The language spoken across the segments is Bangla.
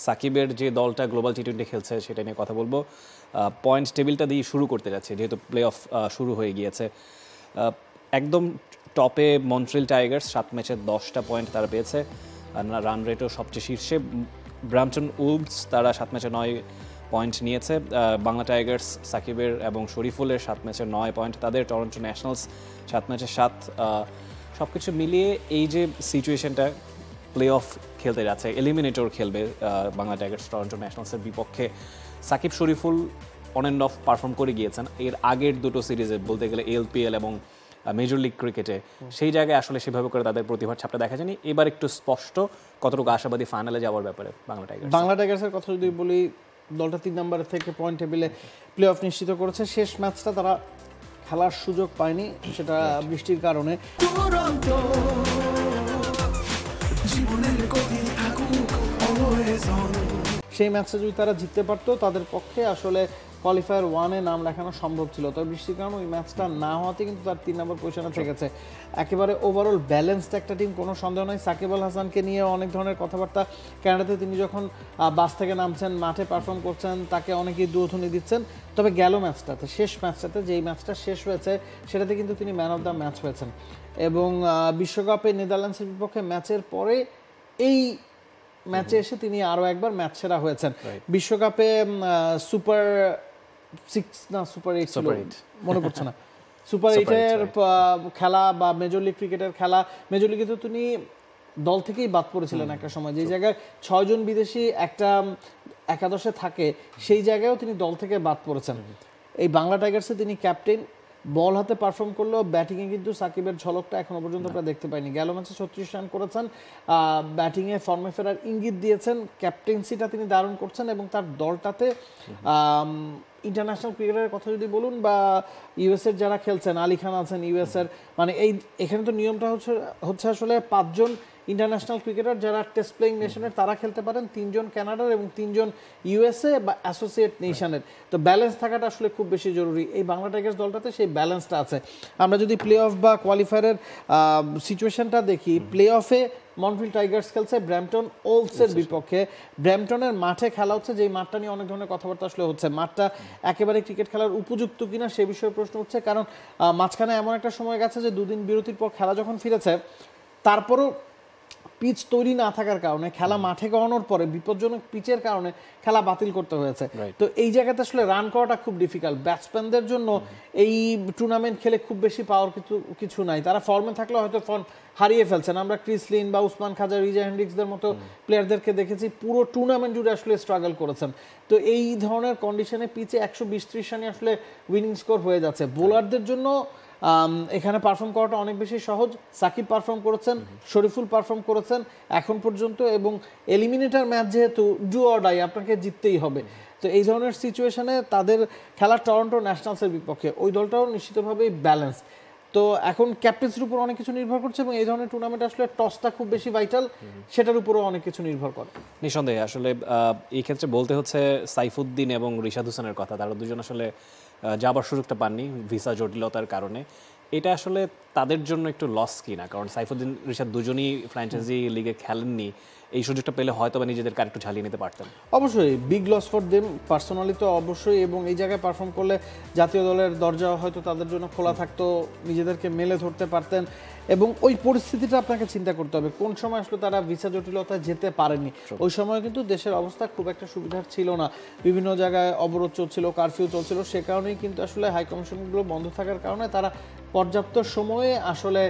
সাকিবের যে দলটা গ্লোবাল টি-20 খেলছে সেটা নিয়ে কথা বলবো। পয়েন্ট টেবিলটা দিয়ে শুরু করতে যাচ্ছে, যেহেতু প্লে অফ শুরু হয়ে গিয়েছে। একদম টপে মন্ট্রিল টাইগার্স, 7 ম্যাচে 10টা পয়েন্ট তারা পেয়েছে, রান রেটও সবচেয়ে শীর্ষে। ব্রাম্পটন উলভস তারা 7 ম্যাচে 9 পয়েন্ট নিয়েছে। বাংলা টাইগার্স সাকিবের এবং শরীফুলের 7 ম্যাচে 9 পয়েন্ট তাদের। টরন্টো ন্যাশনালস 7 ম্যাচে 7। সব কিছু মিলিয়ে এই যে সিচুয়েশনটা, প্লে অফ খেলতে যাচ্ছে, এলিমিনেটর খেলবে বাংলা টাইগার্স টরন্টো ন্যাশনালসের বিপক্ষে। Shakib Shariful on and off perform করে গিয়েছেন এর আগের দুটো সিরিজে, বলতে গেলে এলপিএল এবং মেজর লিগ ক্রিকেটে। সেই জায়গায় আসলে সেভাবে করে তাদের প্রতিভার ছাপটা দেখা যায়নি। এবার একটু স্পষ্ট কতটুকু আশাবাদী ফাইনালে যাওয়ার ব্যাপারে বাংলা টাইগার্সের কথা যদি বলি, দলটা 3 নম্বর থেকে পয়েন্ট টেবিলে প্লে অফ নিশ্চিত করেছে। শেষ ম্যাচটা তারা খেলার সুযোগ পায়নি, সেটা বৃষ্টির কারণে। সেই ম্যাচটা যদি তারা জিততে পারতো, তাদের পক্ষে আসলে কোয়ালিফায়ার 1-এ নাম লেখানো সম্ভব ছিল। তবে বৃষ্টির কারণে ওই ম্যাচটা না হওয়াতে কিন্তু তার 3 নম্বর পজিশনে থেকেছে। একেবারে ওভারঅল ব্যালেন্সড একটা টিম, কোনো সন্দেহ নয়। সাকিব আল হাসানকে নিয়ে অনেক ধরনের কথাবার্তা কানাডাতে, তিনি যখন বাস থেকে নামছেন, মাঠে পারফর্ম করছেন, তাকে অনেকেই দুধুনি দিচ্ছেন। তবে গেল ম্যাচটাতে, শেষ ম্যাচটাতে, যেই ম্যাচটা শেষ হয়েছে সেটাতে কিন্তু তিনি ম্যান অফ দ্য ম্যাচ হয়েছেন। এবং বিশ্বকাপে নেদারল্যান্ডসের বিপক্ষে ম্যাচের পরে এই ম্যাচে এসে তিনি আরও একবার ম্যাচ সেরা হয়েছেন। বিশ্বকাপে সুপার 6 না সুপার 8 ছিল, মনে পড়ছে না, সুপার 8-এর খেলা বা মেজর লিগ ক্রিকেটের খেলা। মেজর লিগে তো তিনি দল থেকেই বাদ পড়েছিলেন একটা সময়, যে জায়গায় 6 জন বিদেশি একটা একাদশে থাকে, সেই জায়গায়ও তিনি দল থেকে বাদ পড়েছেন। এই বাংলা টাইগার্সে তিনি ক্যাপ্টেন, বল হাতে পারফর্ম করলেও ব্যাটিংয়ে কিন্তু সাকিবের ঝলকটা এখনো পর্যন্ত আমরা দেখতে পাইনি। গেল ম্যাচে 36 রান করেছেন, ব্যাটিংয়ে ফর্মে ফেরার ইঙ্গিত দিয়েছেন, ক্যাপ্টেন্সিটা তিনি দারুণ করছেন। এবং তার দলটাতে ইন্টারন্যাশনাল ক্রিকেটারের কথা যদি বলুন, বা ইউএসের যারা খেলছেন, আলী খান আছেন ইউএসের, মানে এখানে তো নিয়মটা হচ্ছে আসলে 5 জন ইন্টারন্যাশনাল ক্রিকেটার যারা টেস্ট প্লেইং নেশনের তারা খেলতে পারেন, 3 জন কানাডার এবং 3 জন ইউএসএ বা অ্যাসোসিয়েট নেশনের। তো ব্যালেন্স থাকাটা আসলে খুব বেশি জরুরি। এই বাংলা টাইগার্স দলটাতে সেই ব্যালেন্সটা আছে। আমরা যদি প্লে অফ বা কোয়ালিফায়ারের সিচুয়েশনটা দেখি, প্লে অফে মন্ট্রিল টাইগার্স খেলছে ব্র্যাম্পটন ওলভসের বিপক্ষে। ব্র্যাম্পটনের মাঠে খেলা হচ্ছে, যেই মাঠটা নিয়ে অনেক ধরনের কথাবার্তা আসলে হচ্ছে। মাঠটা একেবারে ক্রিকেট খেলার উপযুক্ত কিনা সে বিষয়ে প্রশ্ন উঠছে, কারণ মাঝখানে এমন একটা সময় গেছে যে 2 দিন বিরতির পর খেলা যখন ফিরেছে, তারপরও পিচ তৈরি না থাকার কারণে, খেলা মাঠে গড়ানোর পরে বিপজ্জনক পিচের কারণে খেলা বাতিল করতে হয়েছে। তো এই জায়গাতে আসলে রান করাটা খুব ডিফিকাল্ট ব্যাটসম্যানদের জন্য। এই টুর্নামেন্ট খেলে খুব বেশি পাওয়ার কিছু নাই, তারা ফর্মে থাকলে হয়তো ফর্ম হারিয়ে ফেলছেন। আমরা ক্রিস লিন বা উসমান খাজা, রিজা হেন্ড্রিক্সদের মতো প্লেয়ারদেরকে দেখেছি পুরো টুর্নামেন্ট জুড়ে আসলে স্ট্রাগল করেছেন। তো এই ধরনের কন্ডিশনে পিচে 120-30 রানে আসলে উইনিং স্কোর হয়ে যাচ্ছে। বোলারদের জন্য এখানে পারফর্ম করাটা অনেক বেশি সহজ। সাকিব পারফর্ম করেছেন, শরীফুল পারফর্ম করেছেন এখন পর্যন্ত, এবং এলিমিনেটর ম্যাচ যেহেতু ডু অর ডাই, আপনাকে জিততেই হবে। তো এই ধরনের সিচুয়েশনে তাদের খেলা টরন্টো ন্যাশনালসের বিপক্ষে, ওই দলটাও নিশ্চিতভাবেই ব্যালেন্স। তো এখন ক্যাপ্টেন্সির উপর অনেক কিছু নির্ভর করছে, এবং এই ধরনের টুর্নামেন্ট আসলে টসটা খুব বেশি ভাইটাল, সেটার উপরও অনেক কিছু নির্ভর করে। নিঃসন্দেহে আসলে এই ক্ষেত্রে বলতে হচ্ছে সাইফুদ্দিন এবং রিশাদ হোসেনের কথা। তারা দুজন আসলে যাবার সুযোগটা পাননি ভিসা জটিলতার কারণে। এটা আসলে তাদের জন্য একটু লস কিনা, কারণ সাইফুদ্দিন রিশাদ দুজনই ফ্র্যাঞ্চাইজি লিগে খেলেননি। এই সুযোগটা পেলে হয়তো বা নিজেদেরকে আরেকটু ঝালিয়ে নিতে পারতেন। অবশ্যই big loss for them personally, তো অবশ্যই। এবং এই জায়গায় পারফর্ম করলে জাতীয় দলের দরজা হয়তো তাদের জন্য খোলা থাকতো, নিজেদেরকে মেলে ধরতে পারতেন। এবং ওই পরিস্থিতিটা আপনাকে চিন্তা করতে হবে, কোন সময় আসলে তারা ভিসা জটিলতায় যেতে পারেনি। ওই সময় কিন্তু দেশের অবস্থা খুব একটা সুবিধার ছিল না, বিভিন্ন জায়গায় অবরোধ চলছিল, কারফিউ চলছিল। সে কারণেই কিন্তু আসলে হাই কমিশনগুলো বন্ধ থাকার কারণে তারা পর্যাপ্ত সময়ে আসলে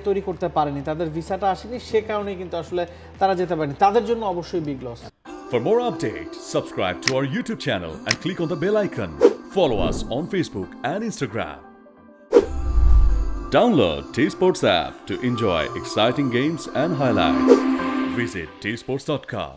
তৈরি করতে পারেনি, তাদের ভিসাটা আসেনি, সে কারণেই কিন্তু আসলে তারা যেতে পারেনি। তাদের জন্য অবশ্যই big loss. For more updates, subscribe to our YouTube channel and click on the bell icon. Follow us on Facebook and Instagram. Download T-Sports app to enjoy exciting games and highlights. Visit tsports.com.